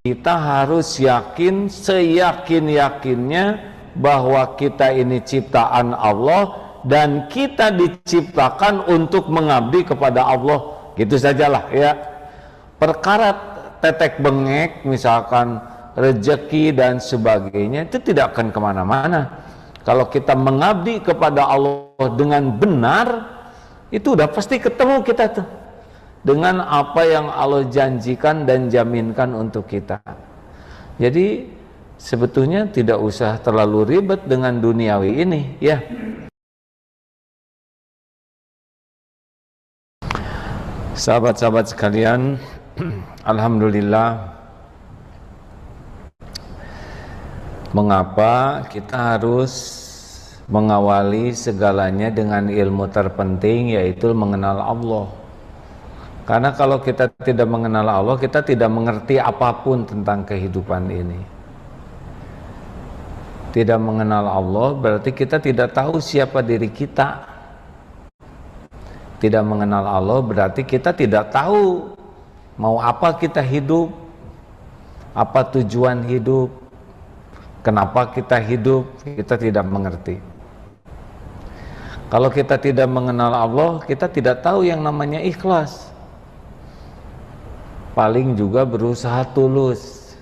kita harus yakin seyakin-yakinnya bahwa kita ini ciptaan Allah dan kita diciptakan untuk mengabdi kepada Allah. Gitu sajalah ya. Perkara tetek bengek misalkan rezeki dan sebagainya itu tidak akan kemana-mana. Kalau kita mengabdi kepada Allah dengan benar, itu udah pasti ketemu kita tuh dengan apa yang Allah janjikan dan jaminkan untuk kita. Jadi sebetulnya tidak usah terlalu ribet dengan duniawi ini ya. Sahabat-sahabat sekalian, alhamdulillah, mengapa kita harus mengawali segalanya dengan ilmu terpenting, yaitu mengenal Allah. Karena kalau kita tidak mengenal Allah, kita tidak mengerti apapun tentang kehidupan ini. Tidak mengenal Allah berarti kita tidak tahu siapa diri kita. Tidak mengenal Allah berarti kita tidak tahu mau apa kita hidup, apa tujuan hidup, kenapa kita hidup, kita tidak mengerti. Kalau kita tidak mengenal Allah, kita tidak tahu yang namanya ikhlas. Paling juga berusaha tulus.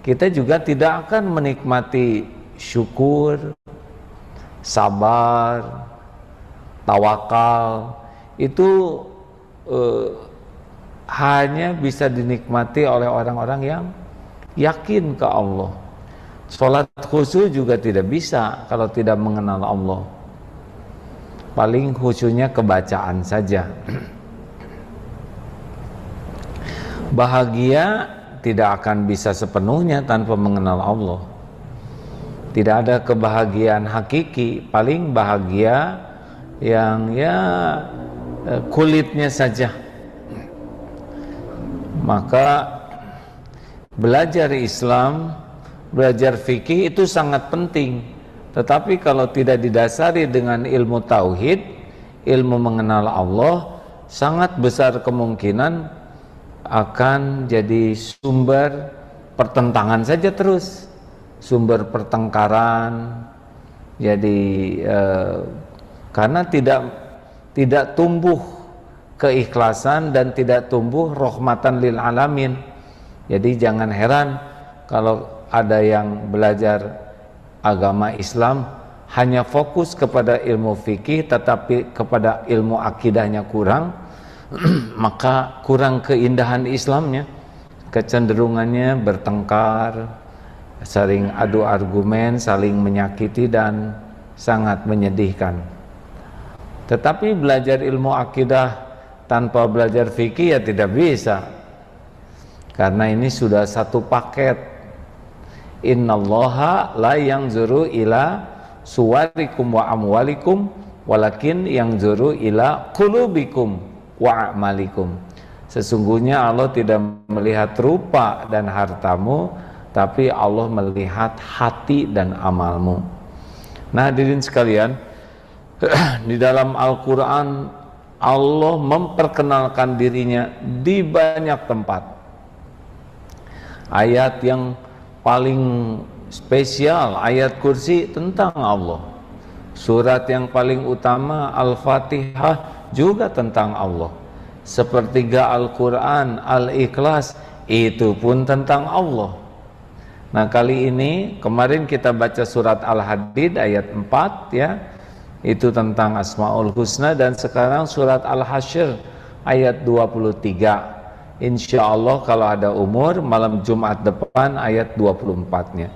Kita juga tidak akan menikmati syukur, sabar, tawakal. Itu hanya bisa dinikmati oleh orang-orang yang yakin ke Allah. Sholat khusyuk juga tidak bisa kalau tidak mengenal Allah. Paling khusyuknya kebacaan saja. Bahagia tidak akan bisa sepenuhnya tanpa mengenal Allah. Tidak ada kebahagiaan hakiki, paling bahagia yang ya kulitnya saja. Maka belajar Islam, belajar fikih itu sangat penting. Tetapi kalau tidak didasari dengan ilmu tauhid, ilmu mengenal Allah, sangat besar kemungkinan akan jadi sumber pertentangan saja terus, sumber pertengkaran. Jadi karena tidak tumbuh keikhlasan dan tidak tumbuh rahmatan lil alamin. Jadi jangan heran kalau ada yang belajar agama Islam hanya fokus kepada ilmu fikih tetapi kepada ilmu akidahnya kurang, maka kurang keindahan Islamnya. Kecenderungannya bertengkar, saling adu argumen, saling menyakiti dan sangat menyedihkan. Tetapi belajar ilmu akidah tanpa belajar fikih ya tidak bisa. Karena ini sudah satu paket. Innallaha la yanzuru ila suwarikum wa amwalikum walakin yanzuru ila qulubikum wa a'malikum. Sesungguhnya Allah tidak melihat rupa dan hartamu, tapi Allah melihat hati dan amalmu. Nah, hadirin sekalian, di dalam Al-Quran Allah memperkenalkan dirinya di banyak tempat. Ayat yang paling spesial, ayat kursi tentang Allah. Surat yang paling utama Al-Fatihah juga tentang Allah. Sepertiga Al-Quran, Al-Ikhlas, itu pun tentang Allah. Nah, kali ini kemarin kita baca surat Al-Hadid ayat 4 ya, itu tentang Asmaul Husna, dan sekarang surat Al-Hasyr ayat 23. Insya Allah kalau ada umur malam Jumat depan ayat 24-nya.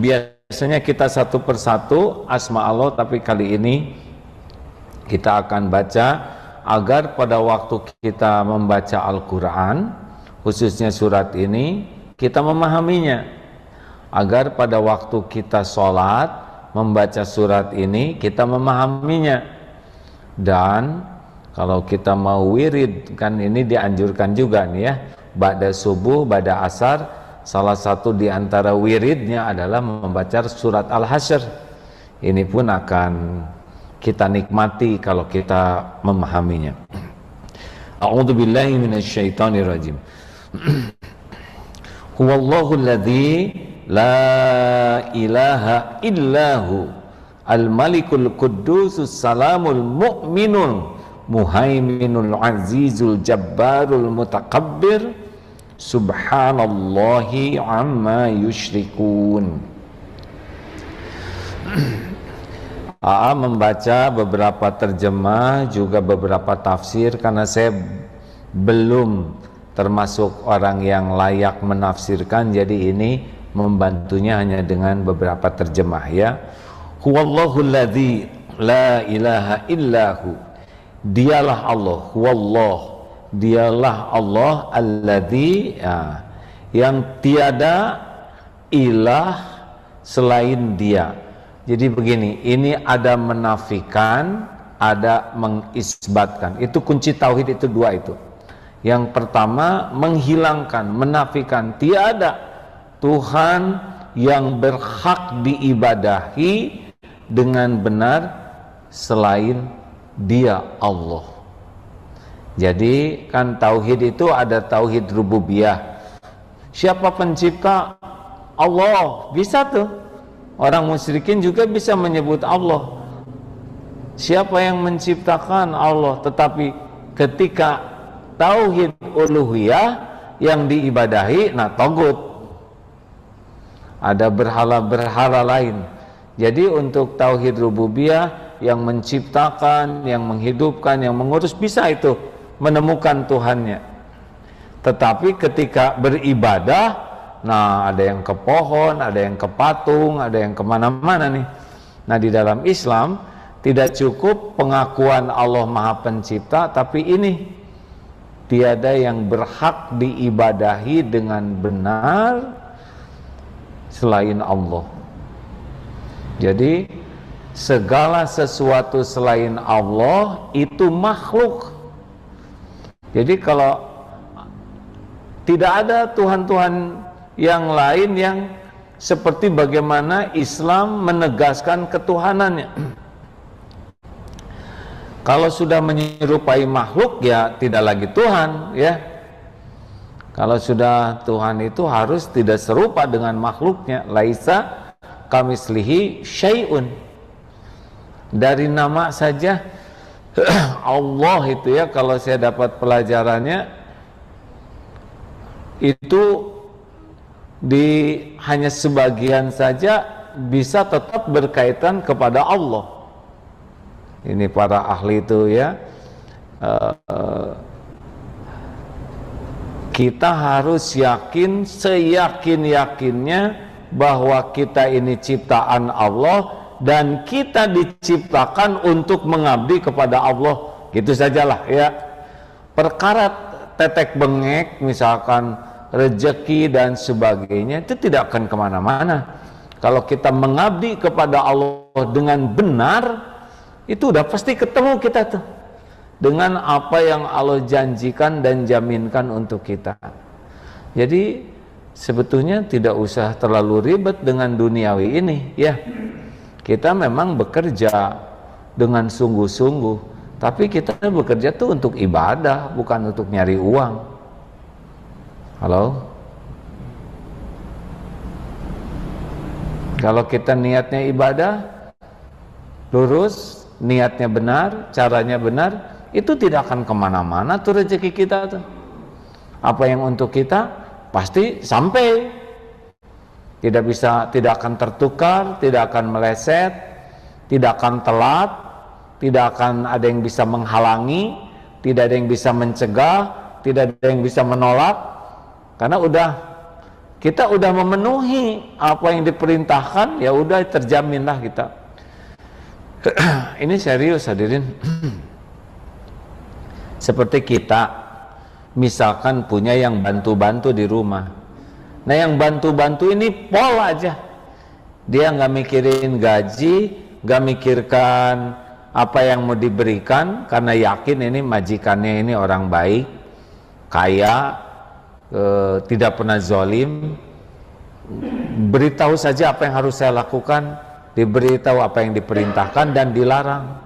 Biasanya kita satu persatu Asma Allah, tapi kali ini kita akan baca agar pada waktu kita membaca Al-Quran, khususnya surat ini, kita memahaminya. Agar pada waktu kita sholat membaca surat ini, kita memahaminya. Dan kalau kita mau wirid, kan ini dianjurkan juga nih ya, ba'da subuh, ba'da asar, salah satu di antara wiridnya adalah membaca surat Al-Hasyr. Ini pun akan kita nikmati kalau kita memahaminya. A'udzubillahi minasyaitonirrajim. Huwallahu alladzi la ilaha illahu al-malikul quddusus salamul mu'minul muhaiminul azizul jabbarul mutakabbir subhanallahi amma yusyrikun. AA membaca beberapa terjemah juga beberapa tafsir karena saya belum termasuk orang yang layak menafsirkan, jadi ini membantunya hanya dengan beberapa terjemah ya. Huwallahu alladzi la ilaha illahu, dialah Allah, huwallah, dialah Allah alladzi ya, yang tiada ilah selain dia. Jadi begini, ini ada menafikan, ada mengisbatkan. Itu kunci tauhid, itu dua itu. Yang pertama menghilangkan, menafikan, tiada Tuhan yang berhak diibadahi dengan benar selain Dia, Allah. Jadi kan tauhid itu ada tauhid rububiyah. Siapa pencipta? Allah. Bisa tuh. Orang musyrikin juga bisa menyebut Allah. Siapa yang menciptakan? Allah. Tetapi ketika tauhid uluhiyah yang diibadahi, nah togut, ada berhala-berhala lain. Jadi untuk tauhid rububiyah yang menciptakan, yang menghidupkan, yang mengurus, bisa itu menemukan Tuhannya. Tetapi ketika beribadah, nah ada yang ke pohon, ada yang ke patung, ada yang kemana-mana nih. Nah di dalam Islam tidak cukup pengakuan Allah Maha Pencipta, tapi ini tiada yang berhak diibadahi dengan benar selain Allah. Jadi segala sesuatu selain Allah itu makhluk. Jadi kalau tidak ada Tuhan-Tuhan yang lain yang seperti bagaimana Islam menegaskan ketuhanannya. Kalau sudah menyerupai makhluk ya tidak lagi Tuhan ya. Kalau sudah Tuhan itu harus tidak serupa dengan makhluknya. Laisa kamislihi syai'un. Dari nama saja Allah itu ya, kalau saya dapat pelajarannya itu hanya sebagian saja bisa tetap berkaitan kepada Allah. Ini para ahli itu ya, kita harus yakin seyakin-yakinnya bahwa kita ini ciptaan Allah dan kita diciptakan untuk mengabdi kepada Allah. Gitu sajalah ya. Perkara tetek bengek misalkan rezeki dan sebagainya itu tidak akan kemana-mana. Kalau kita mengabdi kepada Allah dengan benar, itu udah pasti ketemu kita tuh dengan apa yang Allah janjikan dan jaminkan untuk kita. Jadi sebetulnya tidak usah terlalu ribet dengan duniawi ini ya. Kita memang bekerja dengan sungguh-sungguh, tapi kita bekerja tuh untuk ibadah, bukan untuk nyari uang. Halo? Kalau kita niatnya ibadah lurus, niatnya benar, caranya benar, itu tidak akan kemana-mana tuh rezeki kita tuh. Apa yang untuk kita pasti sampai, tidak akan tertukar, tidak akan meleset, tidak akan telat, tidak akan ada yang bisa menghalangi, tidak ada yang bisa mencegah, tidak ada yang bisa menolak, karena kita udah memenuhi apa yang diperintahkan, ya udah terjaminlah kita. Ini serius hadirin. Seperti kita misalkan punya yang bantu-bantu di rumah. Nah yang bantu-bantu ini pol aja. Dia nggak mikirin gaji, nggak mikirkan apa yang mau diberikan, karena yakin ini majikannya ini orang baik, kaya, tidak pernah zalim. Beritahu saja apa yang harus saya lakukan, diberitahu apa yang diperintahkan dan dilarang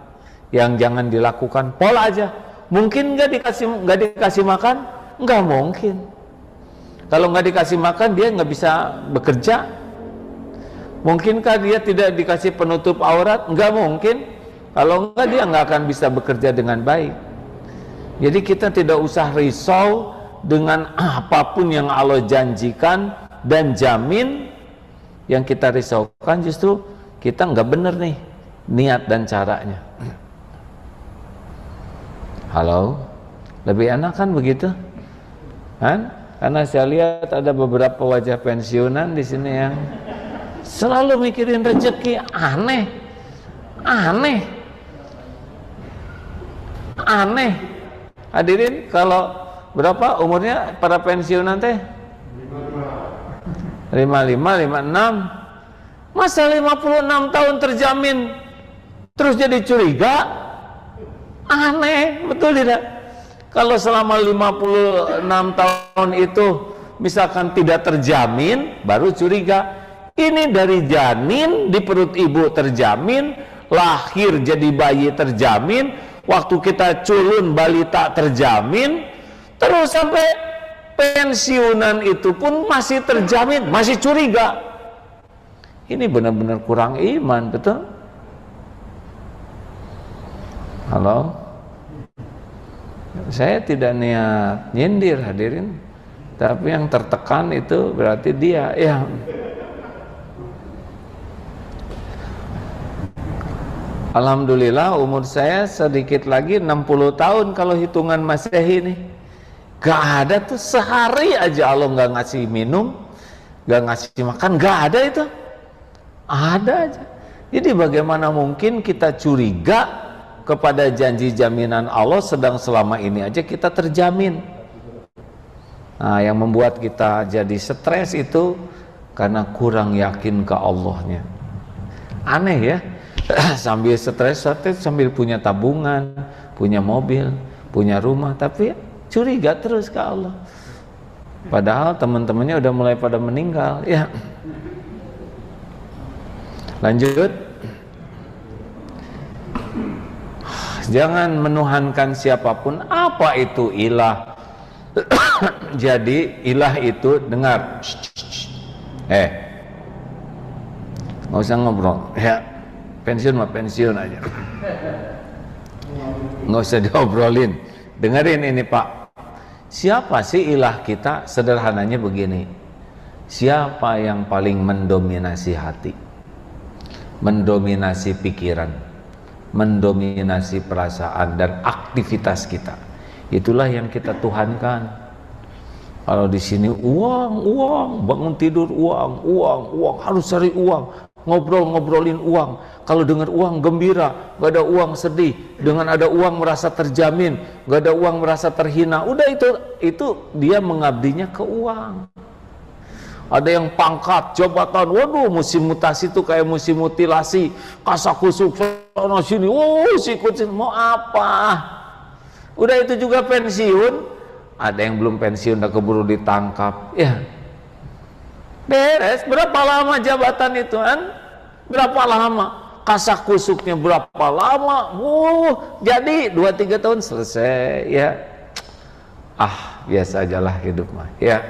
yang jangan dilakukan. Pola aja. Mungkin nggak dikasih makan? Nggak mungkin. Kalau nggak dikasih makan, dia nggak bisa bekerja. Mungkinkah dia tidak dikasih penutup aurat? Nggak mungkin. Kalau nggak, dia nggak akan bisa bekerja dengan baik. Jadi kita tidak usah risau dengan apapun yang Allah janjikan dan jamin. Yang kita risaukan justru kita nggak bener nih niat dan caranya. Halo, lebih enak kan begitu? Kan? Karena saya lihat ada beberapa wajah pensiunan di sini yang selalu mikirin rezeki. Aneh. Hadirin, kalau berapa umurnya para pensiunan teh? 55, 56. Masa 56 tahun terjamin terus jadi curiga? Aneh, betul tidak? Kalau selama 56 tahun itu misalkan tidak terjamin, baru curiga. Ini dari janin di perut ibu terjamin, lahir jadi bayi terjamin, waktu kita culun balita terjamin, terus sampai pensiunan itu pun masih terjamin, masih curiga. Ini benar-benar kurang iman, betul? Halo? Saya tidak niat nyindir hadirin, tapi yang tertekan itu berarti dia ya. Alhamdulillah umur saya sedikit lagi 60 tahun kalau hitungan Masehi ini. Gak ada tuh sehari aja Allah gak ngasih minum, gak ngasih makan, gak ada itu. Ada aja. Jadi bagaimana mungkin kita curiga kepada janji jaminan Allah, sedang selama ini aja kita terjamin. Nah, yang membuat kita jadi stres itu karena kurang yakin ke Allahnya. Aneh ya. Sambil stres sambil punya tabungan, punya mobil, punya rumah, tapi curiga terus ke Allah. Padahal teman-temannya udah mulai pada meninggal ya. Lanjut. Jangan menuhankan siapapun. Apa itu ilah? Jadi ilah itu, dengar, nggak usah ngobrol ya. Pensiun mah pensiun aja, nggak usah diobrolin. Dengerin ini Pak. Siapa sih ilah kita? Sederhananya begini, siapa yang paling mendominasi hati, mendominasi pikiran, mendominasi perasaan dan aktivitas kita? Itulah yang kita tuhankan. Kalau di sini uang, bangun tidur uang, harus cari uang, ngobrolin uang. Kalau dengar uang gembira, gak ada uang sedih. Dengan ada uang merasa terjamin, gak ada uang merasa terhina. Udah itu dia mengabdinya ke uang. Ada yang pangkat, jabatan, waduh musim mutasi itu kayak musim mutilasi, kasakusuk sana sini, sikut mau apa? Udah itu juga pensiun, ada yang belum pensiun udah keburu ditangkap, ya beres. Berapa lama jabatan itu kan? Berapa lama? Kasakusuknya berapa lama? Jadi 2-3 tahun selesai, ya. Biasa ajalah hidup mah, ya.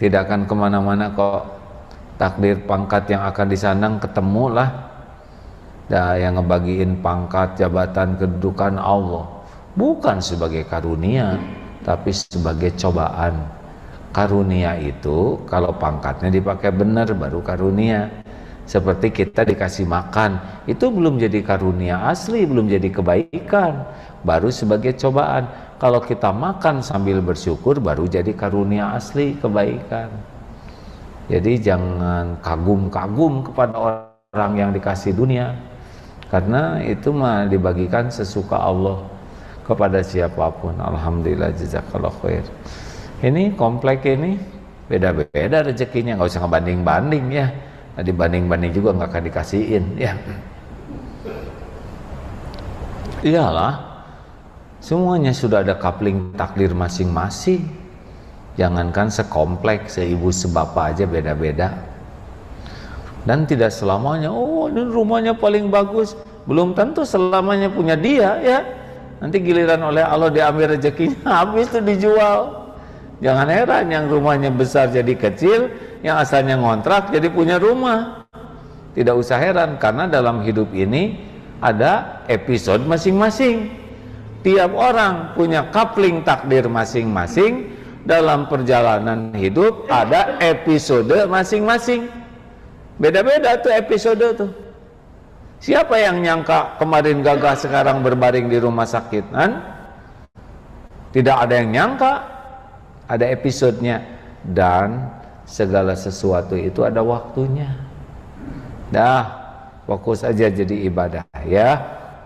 Tidak akan kemana-mana kok. Takdir pangkat yang akan disandang ketemulah. Yang ngebagiin pangkat, jabatan, kedudukan Allah bukan sebagai karunia, tapi sebagai cobaan. Karunia itu kalau pangkatnya dipakai benar baru karunia. Seperti kita dikasih makan, itu belum jadi karunia asli, belum jadi kebaikan, baru sebagai cobaan. Kalau kita makan sambil bersyukur, baru jadi karunia asli, kebaikan. Jadi jangan kagum-kagum kepada orang yang dikasih dunia, karena itu mah dibagikan sesuka Allah kepada siapapun. Alhamdulillah, jazakallah khair. Ini komplek ini beda-beda rezekinya, nggak usah ngebanding-banding ya. Dibanding-banding juga nggak akan dikasihin ya. Iyalah, semuanya sudah ada kapling takdir masing-masing. Jangankan sekomplek, seibu sebapak aja beda-beda. Dan tidak selamanya, ini rumahnya paling bagus, belum tentu selamanya punya dia ya. Nanti giliran oleh Allah diambil rezekinya, habis itu dijual. Jangan heran yang rumahnya besar jadi kecil, yang asalnya ngontrak jadi punya rumah. Tidak usah heran, karena dalam hidup ini ada episode masing-masing. Tiap orang punya coupling takdir masing-masing. Dalam perjalanan hidup ada episode masing-masing. Beda-beda tuh episode tuh. Siapa yang nyangka kemarin gagah sekarang berbaring di rumah sakit? Tidak ada yang nyangka. Ada episodenya. Dan segala sesuatu itu ada waktunya. Dah, fokus aja jadi ibadah ya.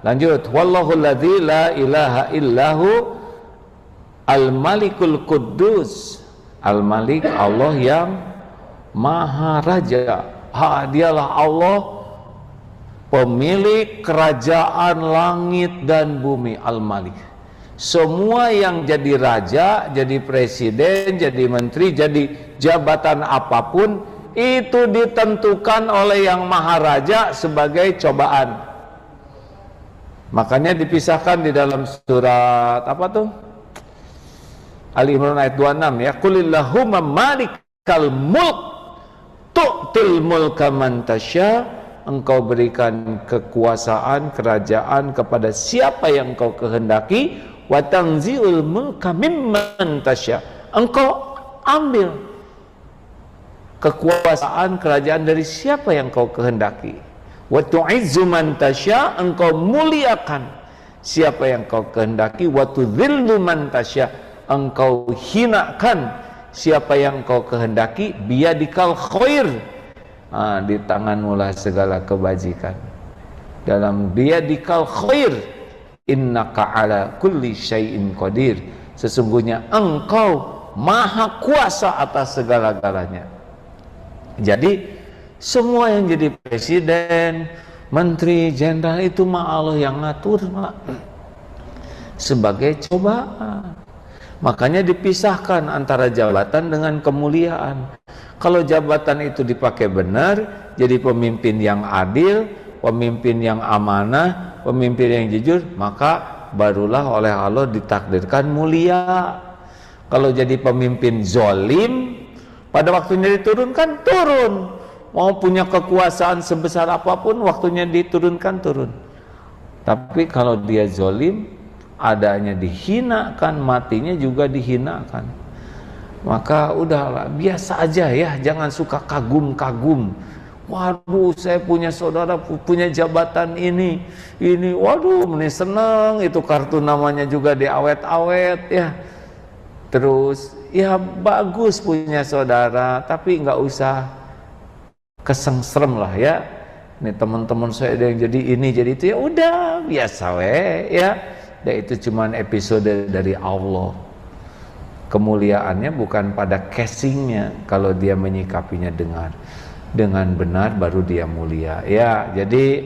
Lanjut. Wallahul ladzi la ilaha illahu al-malikul quddus. Al-malik, Allah yang maha raja. Dialah Allah pemilik kerajaan langit dan bumi. Al-Malik. Semua yang jadi raja, jadi presiden, jadi menteri, jadi jabatan apapun, itu ditentukan oleh yang maha raja sebagai cobaan. Makanya dipisahkan di dalam surat apa tuh? Ali Imran ayat 26 ya. Qulillahumma malikal mulk tu'til mulka man tasya. Engkau berikan kekuasaan, kerajaan kepada siapa yang engkau kehendaki. Wa tanzi'ul mulka mimman tasya. Engkau ambil kekuasaan, kerajaan dari siapa yang engkau kehendaki. Wa tu'izzu man tasya. Engkau muliakan siapa yang engkau kehendaki. Wa tudzillu man tasya. Engkau hinakan siapa yang engkau kehendaki. Biyadikal khair. Di tanganmu lah segala kebajikan. Dalam biyadikal khair, innaka ala kulli syai'in qadir. Sesungguhnya engkau maha kuasa atas segala-galanya. Jadi semua yang jadi presiden, menteri, jenderal itu mah Allah yang ngatur, Pak. Sebagai cobaan. Makanya dipisahkan antara jabatan dengan kemuliaan. Kalau jabatan itu dipakai benar, jadi pemimpin yang adil, pemimpin yang amanah, pemimpin yang jujur, maka barulah oleh Allah ditakdirkan mulia. Kalau jadi pemimpin zolim, pada waktunya diturunkan, turun. Mau punya kekuasaan sebesar apapun, waktunya diturunkan, turun. Tapi kalau dia zolim, adanya dihinakan, matinya juga dihinakan. Maka udahlah, biasa aja ya, jangan suka kagum-kagum. Waduh, saya punya saudara, punya jabatan ini, waduh, ini seneng, itu kartu namanya juga diawet-awet ya. Terus, ya bagus punya saudara, tapi nggak usah kesengsrem lah ya. Ini teman-teman saya ada yang jadi ini, jadi itu, ya udah, biasa ya. Dan itu cuman episode dari Allah. Kemuliaannya bukan pada casingnya, kalau dia menyikapinya dengan benar baru dia mulia ya. Jadi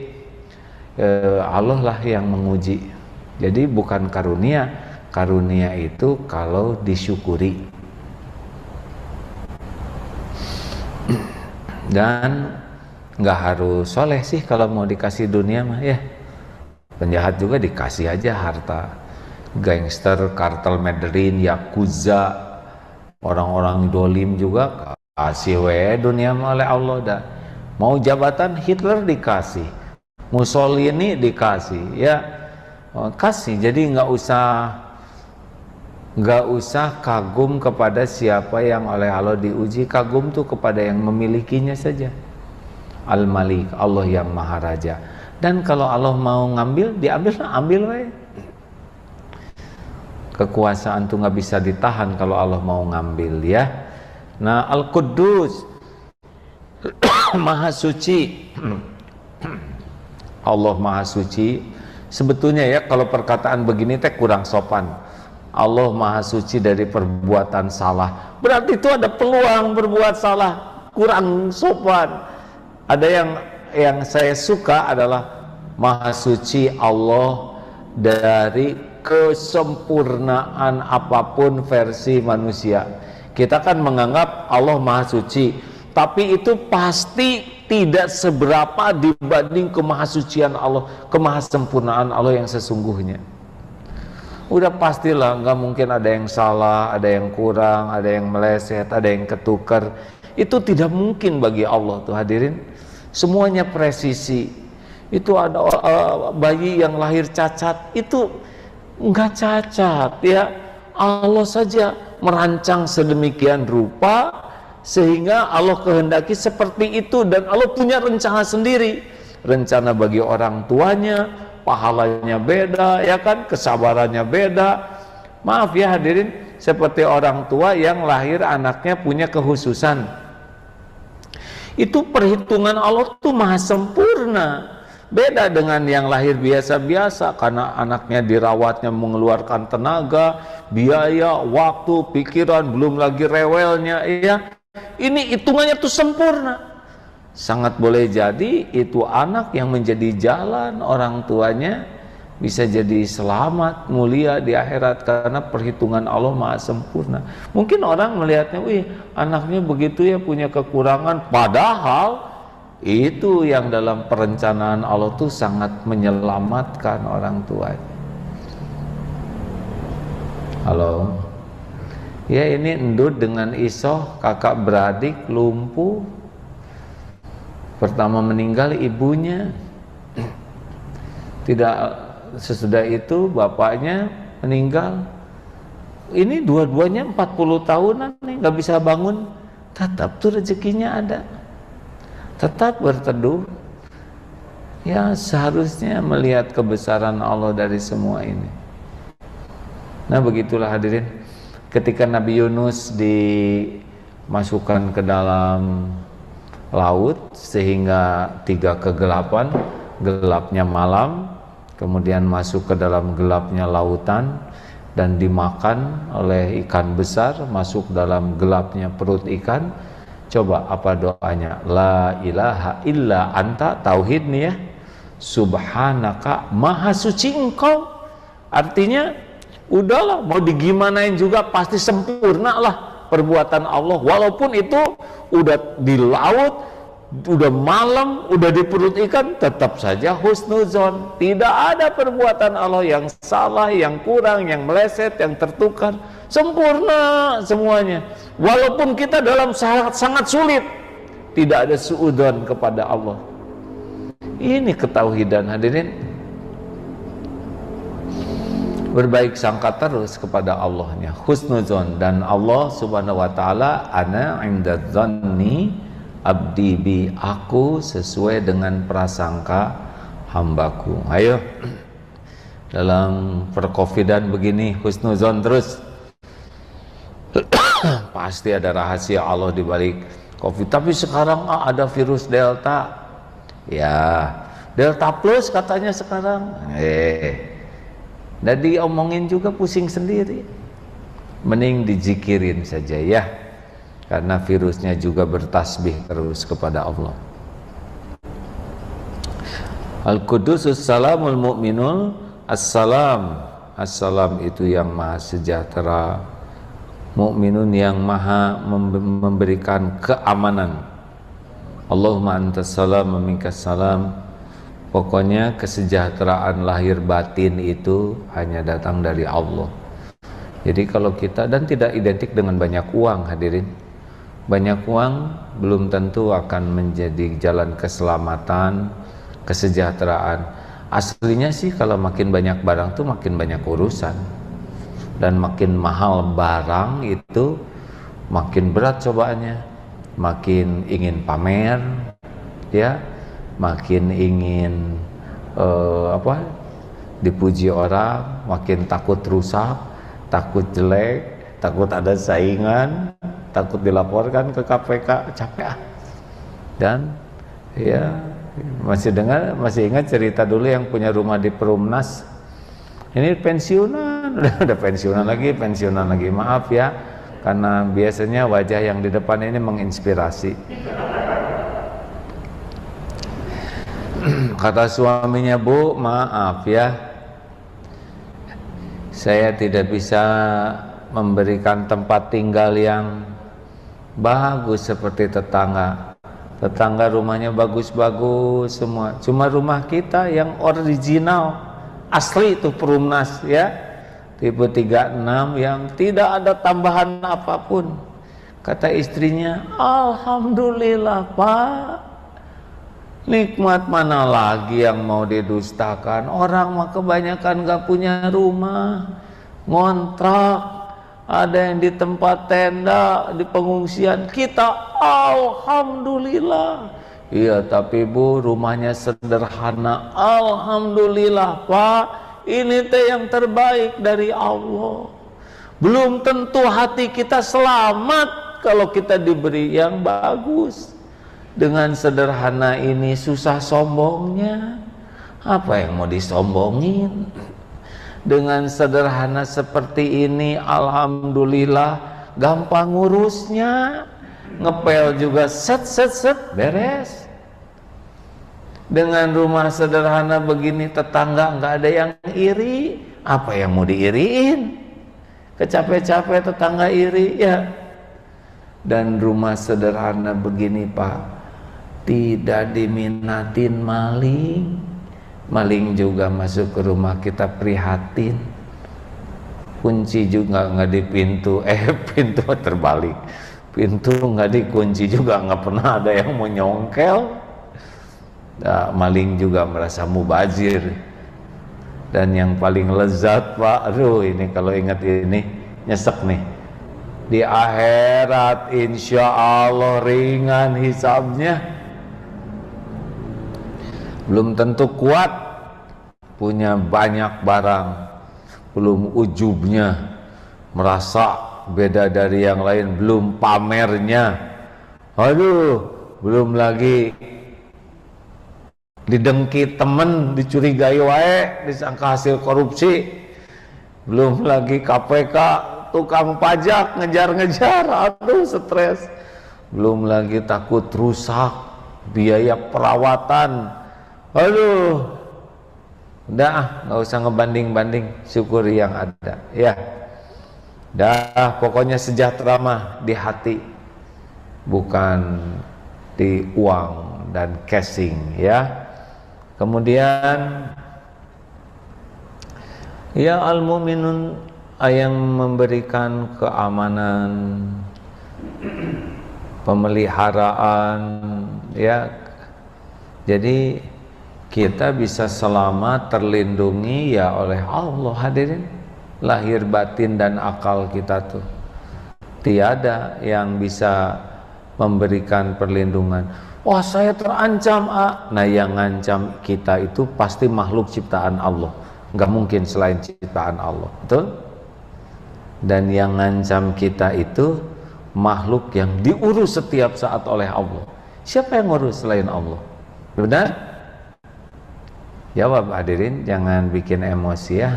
Allah lah yang menguji. Jadi bukan karunia itu kalau disyukuri. Dan nggak harus soleh sih kalau mau dikasih dunia mah ya. Penjahat juga dikasih aja harta. Gangster, kartel Mandarin, Yakuza, orang-orang dolim juga kasih dunia oleh Allah dah. Mau jabatan Hitler dikasih, Mussolini dikasih ya, kasih. Jadi nggak usah kagum kepada siapa yang oleh Allah diuji. Kagum tuh kepada yang memilikinya saja. Al-Malik, Allah yang Maha Raja. Dan kalau Allah mau ngambil, ambil wae. Kekuasaan tuh nggak bisa ditahan kalau Allah mau ngambil ya. Nah, Al-Quddus, Maha Suci. Allah Maha Suci. Sebetulnya ya, kalau perkataan begini teh kurang sopan. Allah Maha Suci dari perbuatan salah. Berarti itu ada peluang berbuat salah. Kurang sopan. Ada yang saya suka adalah Maha Suci Allah dari kesempurnaan apapun versi manusia. Kita kan menganggap Allah Maha Suci, tapi itu pasti tidak seberapa dibanding kemahasucian Allah, kemahasempurnaan Allah yang sesungguhnya. udah pastilah nggak mungkin ada yang salah, ada yang kurang, ada yang meleset, ada yang ketukar. Itu tidak mungkin bagi Allah tuh hadirin. Semuanya presisi. Itu ada bayi yang lahir cacat, itu nggak cacat ya. Allah saja merancang sedemikian rupa sehingga Allah kehendaki seperti itu, dan Allah punya rencana sendiri. Rencana bagi orang tuanya, pahalanya beda ya kan, kesabarannya beda. Maaf ya hadirin, seperti orang tua yang lahir anaknya punya kehususan. Itu perhitungan Allah tuh maha sempurna. Beda dengan yang lahir biasa-biasa, karena anaknya dirawatnya mengeluarkan tenaga, biaya, waktu, pikiran, belum lagi rewelnya ya. Ini hitungannya tuh sempurna. Sangat boleh jadi itu anak yang menjadi jalan orang tuanya bisa jadi selamat, mulia di akhirat, karena perhitungan Allah maha sempurna. Mungkin orang melihatnya, wih anaknya begitu ya, punya kekurangan, padahal itu yang dalam perencanaan Allah tuh sangat menyelamatkan orang tuanya. Halo. Ya ini Endut dengan Isoh, kakak beradik lumpuh. Pertama meninggal ibunya. Tidak sesudah itu bapaknya meninggal. Ini dua-duanya 40 tahunan nih nggak bisa bangun. Tetap tuh rezekinya ada. Tetap berteduh. Ya seharusnya melihat kebesaran Allah dari semua ini. Nah begitulah hadirin, ketika Nabi Yunus dimasukkan ke dalam laut sehingga 3 kegelapan, gelapnya malam, kemudian masuk ke dalam gelapnya lautan dan dimakan oleh ikan besar, masuk dalam gelapnya perut ikan. Coba apa doanya? La ilaha illa anta, tauhid nih ya. Subhanaka, maha suci engkau. Artinya udahlah, mau digimanain juga pasti sempurna lah perbuatan Allah. Walaupun itu udah di laut, udah malam, udah di perut ikan, tetap saja husnuzon. Tidak ada perbuatan Allah yang salah, yang kurang, yang meleset, yang tertukar. Sempurna semuanya. Walaupun kita dalam sangat sulit, tidak ada suudzon kepada Allah. Ini ketauhidan hadirin. Berbaik sangka terus kepada Allahnya, husnuzon. Dan Allah subhanahu wa ta'ala, ana inda dzanni abdi bi, aku sesuai dengan prasangka hambaku. Ayo, dalam perkovidan begini husnuzon terus. Pasti ada rahasia Allah di balik COVID. Tapi sekarang ada virus Delta. Ya, Delta plus katanya sekarang. Dan diomongin juga pusing sendiri. Mending dizikirin saja ya. Karena virusnya juga bertasbih terus kepada Allah. Al-Qudusus salamul mu'minul assalam. Assalam itu yang maha sejahtera, mukminun yang maha memberikan keamanan. Allahumma antas salam wa minkas salam. Pokoknya kesejahteraan lahir batin itu hanya datang dari Allah. Jadi kalau kita, dan tidak identik dengan banyak uang hadirin. Banyak uang belum tentu akan menjadi jalan keselamatan, kesejahteraan. Aslinya sih kalau makin banyak barang tuh makin banyak urusan. Dan makin mahal barang itu makin berat cobaannya. Makin ingin pamer, ya, makin ingin dipuji orang, makin takut rusak, takut jelek, takut ada saingan, takut dilaporkan ke KPK, capek. Dan ya masih ingat cerita dulu yang punya rumah di Perumnas. Ini pensiunan, udah pensiunan lagi, maaf ya, karena biasanya wajah yang di depan ini menginspirasi. Kata suaminya, Bu, maaf ya, saya tidak bisa memberikan tempat tinggal yang bagus seperti tetangga. Tetangga rumahnya bagus-bagus semua, cuma rumah kita yang original, asli itu Perumnas ya, tipe 36 yang tidak ada tambahan apapun. Kata istrinya, alhamdulillah Pak, nikmat mana lagi yang mau didustakan? Orang mah kebanyakan gak punya rumah, ngontrak, ada yang di tempat tenda, di pengungsian. Kita alhamdulillah. Iya, tapi Bu, rumahnya sederhana. Alhamdulillah Pak, ini teh yang terbaik dari Allah. Belum tentu hati kita selamat kalau kita diberi yang bagus. Dengan sederhana ini susah sombongnya. Apa yang mau disombongin? Dengan sederhana seperti ini, alhamdulillah, gampang ngurusnya. Ngepel juga set beres. Dengan rumah sederhana begini, tetangga nggak ada yang iri. Apa yang mau diiriin? Kecapek-capek tetangga iri ya. Dan rumah sederhana begini Pak, tidak diminatin maling. Maling juga masuk ke rumah kita prihatin. Kunci juga nggak di pintu, pintu terbalik. Pintu nggak dikunci juga, nggak pernah ada yang mau nyongkel. Nah, maling juga merasa mubazir. Dan yang paling lezat Pak, aduh ini kalau ingat ini nyesek nih. Di akhirat insya Allah ringan hisabnya. Belum tentu kuat, punya banyak barang, belum ujubnya, merasa beda dari yang lain, belum pamernya. Aduh, belum lagi didengki temen, dicurigai wae, disangka hasil korupsi. Belum lagi KPK, tukang pajak ngejar-ngejar, aduh stres. Belum lagi takut rusak, biaya perawatan. Aduh, udah nggak usah ngebanding-banding, syukuri yang ada ya. Dah pokoknya sejahtera mah di hati, bukan di uang dan casing ya. Kemudian ya al-mu'minun yang memberikan keamanan, pemeliharaan ya. Jadi kita bisa selamat, terlindungi ya oleh Allah. Hadirin, lahir batin dan akal kita tuh tiada yang bisa memberikan perlindungan. Wah saya terancam Nah yang ngancam kita itu pasti makhluk ciptaan Allah, nggak mungkin selain ciptaan Allah, betul? Dan yang ngancam kita itu makhluk yang diurus setiap saat oleh Allah. Siapa yang ngurus selain Allah? Benar? Jawab hadirin, jangan bikin emosi ya.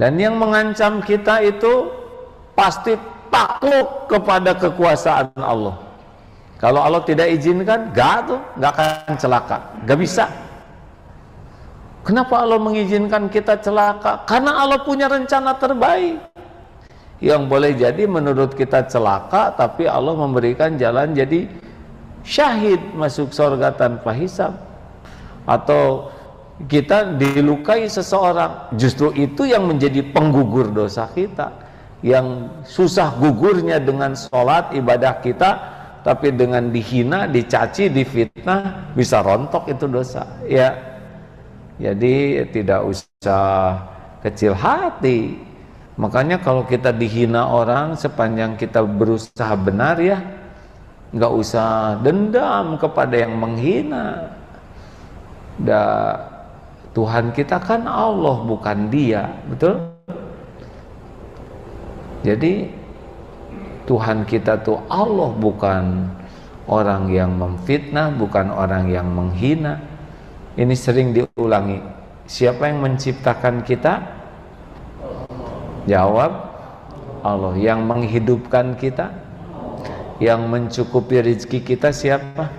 Dan yang mengancam kita itu pasti takluk kepada kekuasaan Allah. Kalau Allah tidak izinkan, nggak akan celaka, nggak bisa. Kenapa Allah mengizinkan kita celaka? Karena Allah punya rencana terbaik. Yang boleh jadi menurut kita celaka, tapi Allah memberikan jalan jadi syahid masuk surga tanpa hisab. Atau kita dilukai seseorang, justru itu yang menjadi penggugur dosa kita. Yang susah gugurnya dengan sholat ibadah kita, tapi dengan dihina, dicaci, difitnah bisa rontok itu dosa ya. Jadi tidak usah kecil hati. Makanya kalau kita dihina orang, sepanjang kita berusaha benar ya, nggak usah dendam kepada yang menghina. Tuhan kita kan Allah, bukan dia, betul? Jadi Tuhan kita tuh Allah, bukan orang yang memfitnah, bukan orang yang menghina. Ini sering diulangi. Siapa yang menciptakan kita? Jawab Allah. Yang menghidupkan kita, yang mencukupi rezeki kita siapa?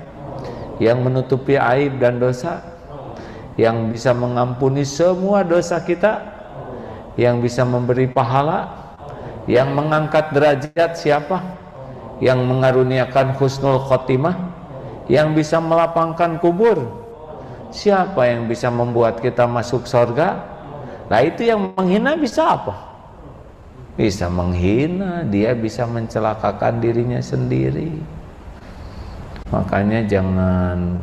Yang menutupi aib dan dosa, yang bisa mengampuni semua dosa kita, yang bisa memberi pahala, yang mengangkat derajat siapa? Yang mengaruniakan husnul khotimah, yang bisa melapangkan kubur. Siapa yang bisa membuat kita masuk surga? Nah itu yang menghina bisa apa? Bisa menghina, dia bisa mencelakakan dirinya sendiri. Makanya jangan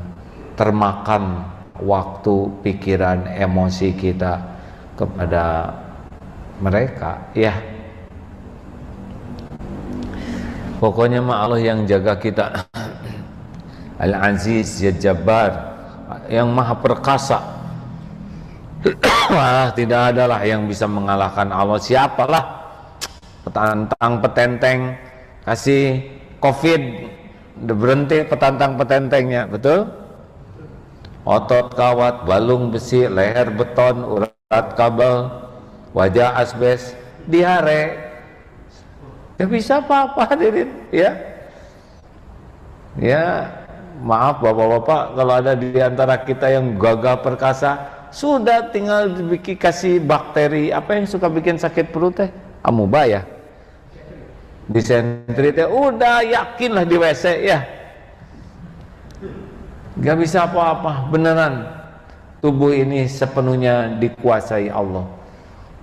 termakan waktu, pikiran, emosi kita kepada mereka, ya. Pokoknya mah Allah yang jaga kita. Al-Aziz, ya Jabbar, yang maha perkasa. Tidak adalah yang bisa mengalahkan Allah. Siapalah petantang petenteng kasih COVID, udah berhenti petantang petentengnya, betul? Otot kawat, balung besi, leher beton, urat kabel, wajah asbes, diare, ya bisa apa-apa hadirin, ya. Ya, maaf bapak-bapak kalau ada di antara kita yang gagah perkasa, sudah tinggal dibikin kasih bakteri apa yang suka bikin sakit perut teh, amuba ya, disentri teh, udah yakinlah di WC ya. Gak bisa apa-apa, beneran. Tubuh ini sepenuhnya dikuasai Allah.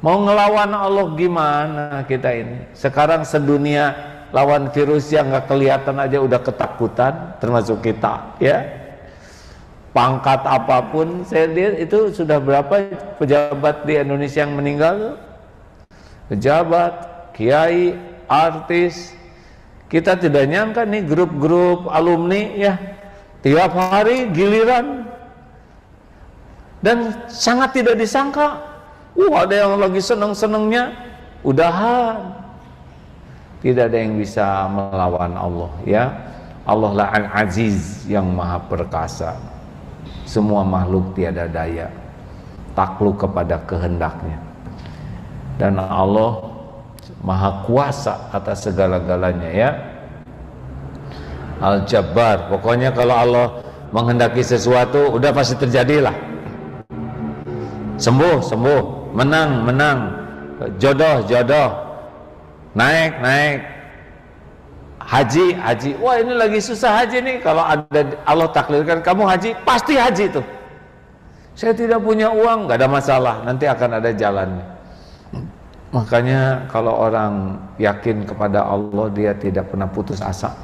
Mau ngelawan Allah gimana kita ini? Sekarang sedunia lawan virus yang gak kelihatan aja udah ketakutan, termasuk kita, ya. Pangkat apapun, saya lihat itu sudah berapa pejabat di Indonesia yang meninggal? Pejabat, kiai, artis. Kita tidak nyangka nih grup-grup alumni, ya. Tiap hari giliran, dan sangat tidak disangka, ada yang lagi seneng-senengnya udahan. Tidak ada yang bisa melawan Allah, ya. Allah lah Al-Aziz, yang maha perkasa. Semua makhluk tiada daya, takluk kepada kehendaknya. Dan Allah maha kuasa atas segala-galanya, ya. Al-Jabbar, pokoknya kalau Allah menghendaki sesuatu udah pasti terjadilah. Sembuh, sembuh, menang, menang, jodoh, jodoh, naik, naik, haji, haji. Wah, ini lagi susah haji nih. Kalau ada Allah takdirkan kamu haji, pasti haji tuh. Saya tidak punya uang, nggak ada masalah, nanti akan ada jalannya. Makanya kalau orang yakin kepada Allah, dia tidak pernah putus asa.